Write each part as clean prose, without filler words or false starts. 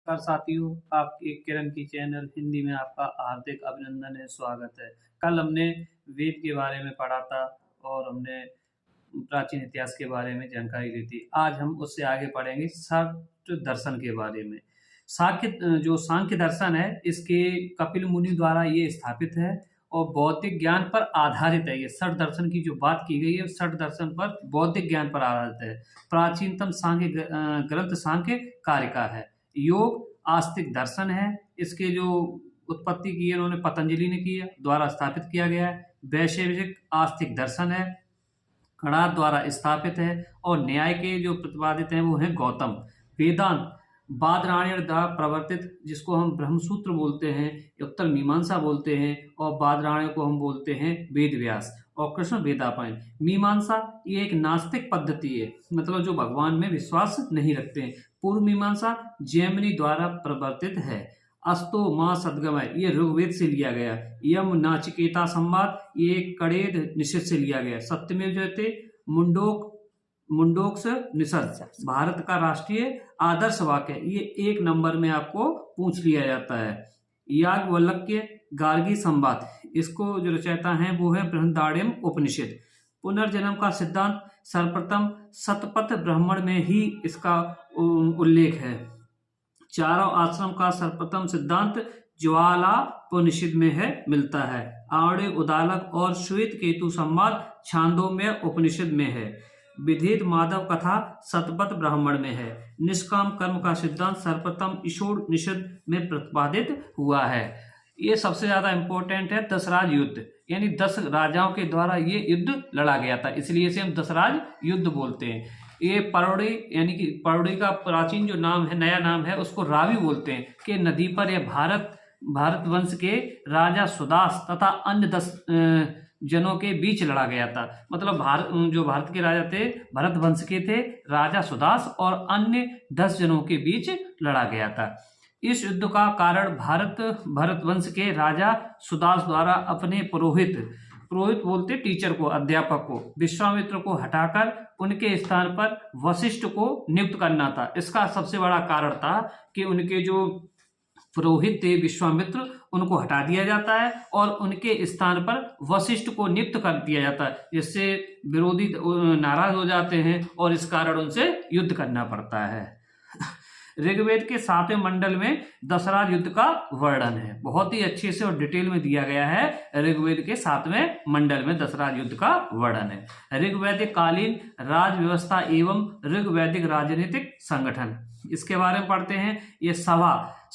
नमस्कार साथियों, आपके किरण की चैनल हिंदी में आपका हार्दिक अभिनंदन है, स्वागत है। कल हमने वेद के बारे में पढ़ा था और हमने प्राचीन इतिहास के बारे में जानकारी ली थी। आज हम उससे आगे पढ़ेंगे शाक्त दर्शन के बारे में। जो सांख्य दर्शन है, इसके कपिल मुनि द्वारा ये स्थापित है और बौद्धिक ज्ञान पर आधारित है। ये षट दर्शन की जो बात की गई है, षट दर्शन पर बौद्धिक ज्ञान पर आधारित है। प्राचीनतम ग्रंथ सांख्य कारिका है। योग आस्तिक दर्शन है। इसके जो उत्पत्ति की है उन्होंने पतंजलि ने की है, द्वारा स्थापित किया गया है। वैशेषिक आस्तिक दर्शन है, कणाद द्वारा स्थापित है। और न्याय के जो प्रतिपादित हैं वो हैं गौतम। वेदांत बादरायण द्वारा प्रवर्तित, जिसको हम ब्रह्मसूत्र बोलते हैं, उत्तर मीमांसा बोलते हैं, और बादरायण को हम बोलते हैं वेद व्यास, और कृष्ण वेदापायन। मीमांसा ये एक नास्तिक पद्धति है, मतलब जो भगवान में विश्वास नहीं रखते हैं। पूर्व मीमांसा जैमिनी द्वारा प्रवर्तित है। अस्तो मां सद्गमय ये ऋग्वेद से लिया गया। यम नाचिकेता संवाद ये कड़ेद निषेध से लिया गया। सत्यमेव जयते मुंडोक्स निषद भारत का राष्ट्रीय आदर्श वाक्य, ये 1 नंबर में आपको पूछ लिया जाता है। याज्ञवल्क्य गार्गी संवाद, इसको जो रचयिता हैं वो है बृहदारण्यक उपनिषद। पुनर्जन्म का सिद्धांत सर्वप्रथम शतपथ ब्राह्मण में ही इसका उल्लेख है। चारों आश्रम का सर्वप्रथम सिद्धांत ज्वालापनिषद में है मिलता है। आर्य उदालक और श्वेत केतु संवाद छांदोग्य उपनिषद में है। विधेद माधव कथा शतपथ ब्राह्मण में है। निष्काम कर्म का सिद्धांत सर्वप्रथम ईशोपनिषद में प्रतिपादित हुआ है। ये सबसे ज्यादा इंपॉर्टेंट है। दशराज युद्ध, यानी 10 राजाओं के द्वारा ये युद्ध लड़ा गया था, इसलिए इसे हम दशराज युद्ध बोलते हैं। ये परोड़ी, यानी कि परोड़ी का प्राचीन जो नाम है, नया नाम है, उसको रावी बोलते हैं, कि नदी पर यह भारत वंश के राजा सुदास तथा अन्य 10 जनों के बीच लड़ा गया था। मतलब भारत के राजा थे, भरत वंश के थे, राजा सुदास और अन्य 10 जनों के बीच लड़ा गया था। इस युद्ध का कारण भरत वंश के राजा सुदास द्वारा अपने पुरोहित बोलते टीचर को, अध्यापक को, विश्वामित्र को हटाकर उनके स्थान पर वशिष्ठ को नियुक्त करना था। इसका सबसे बड़ा कारण था कि उनके जो पुरोहित थे विश्वामित्र, उनको हटा दिया जाता है और उनके स्थान पर वशिष्ठ को नियुक्त कर दिया जाता है, जिससे विरोधी नाराज हो जाते हैं और इस कारण उनसे युद्ध करना पड़ता है। ऋग्वेद के 7वें मंडल में दशराज युद्ध का वर्णन है, बहुत ही अच्छे से और डिटेल में दिया गया है। ऋग्वेद के 7वें मंडल में दशराज युद्ध का वर्णन है। ऋग्वैदिक कालीन राज व्यवस्था एवं ऋग्वैदिक राजनीतिक संगठन, इसके बारे में पढ़ते हैं। ये सभा,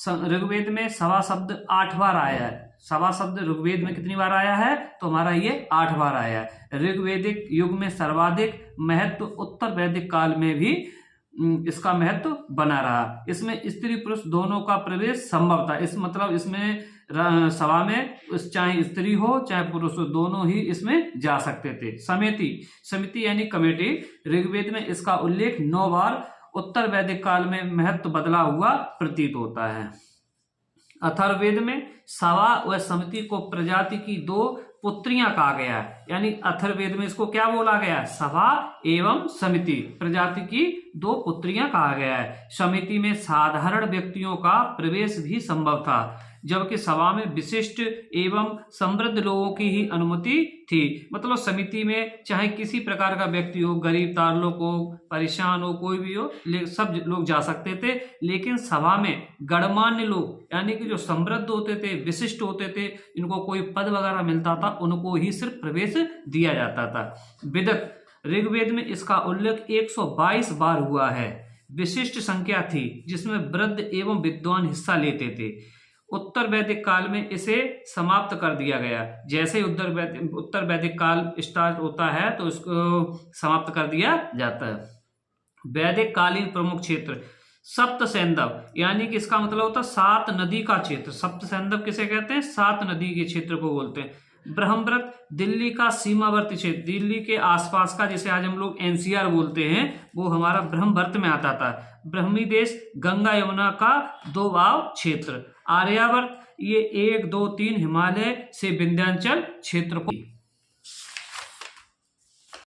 ऋग्वेद में सभा शब्द 8 बार आया है। सभा शब्द ऋग्वेद में कितनी बार आया है? तो हमारा ये 8 बार आया है। ऋग्वैदिक युग में सर्वाधिक महत्व उत्तर वैदिक काल में भी इसका महत्व बना रहा। इसमें स्त्री पुरुष दोनों का प्रवेश संभव था। इसमें सभा में चाहे स्त्री हो चाहे पुरुष हो, दोनों ही इसमें जा सकते थे। समिति यानी कमेटी, ऋग्वेद में इसका उल्लेख 9 बार, उत्तर वैदिक काल में महत्व बदला हुआ प्रतीत होता है। अथर्ववेद में सभा व समिति को प्रजाति की 2 पुत्रियां कहा गया है, यानी अथर्ववेद में इसको क्या बोला गया है? सभा एवं समिति, प्रजाति की 2 पुत्रियां कहा गया है। समिति में साधारण व्यक्तियों का प्रवेश भी संभव था, जबकि सभा में विशिष्ट एवं समृद्ध लोगों की ही अनुमति थी। मतलब समिति में चाहे किसी प्रकार का व्यक्ति हो, गरीब तारलोक हो, परेशान हो, कोई भी हो, सब लोग जा सकते थे। लेकिन सभा में गणमान्य लोग, यानी कि जो समृद्ध होते थे, विशिष्ट होते थे, इनको कोई पद वगैरह मिलता था, उनको ही सिर्फ प्रवेश दिया जाता था। विदत, ऋग्वेद में इसका उल्लेख 122 बार हुआ है। विशिष्ट संख्या थी जिसमें वृद्ध एवं विद्वान हिस्सा लेते थे। उत्तर वैदिक काल में इसे समाप्त कर दिया गया। जैसे उत्तर वैदिक काल स्टार्ट होता है तो इसको समाप्त कर दिया जाता है। वैदिक कालीन प्रमुख क्षेत्र सप्त सैंधव, यानी कि इसका मतलब होता है 7 नदी का क्षेत्र। सप्त सैंधव किसे कहते हैं? 7 नदी के क्षेत्र को बोलते हैं। ब्रह्मव्रत दिल्ली का सीमावर्ती क्षेत्र, दिल्ली के आसपास का, जिसे आज हम लोग एनसीआर बोलते हैं, वो हमारा ब्रह्मवर्त में आता था। ब्रह्मी देश गंगा यमुना का 2 भाव क्षेत्र। आर्यावर्त ये 1, 2, 3 हिमालय से विंध्याचल क्षेत्र को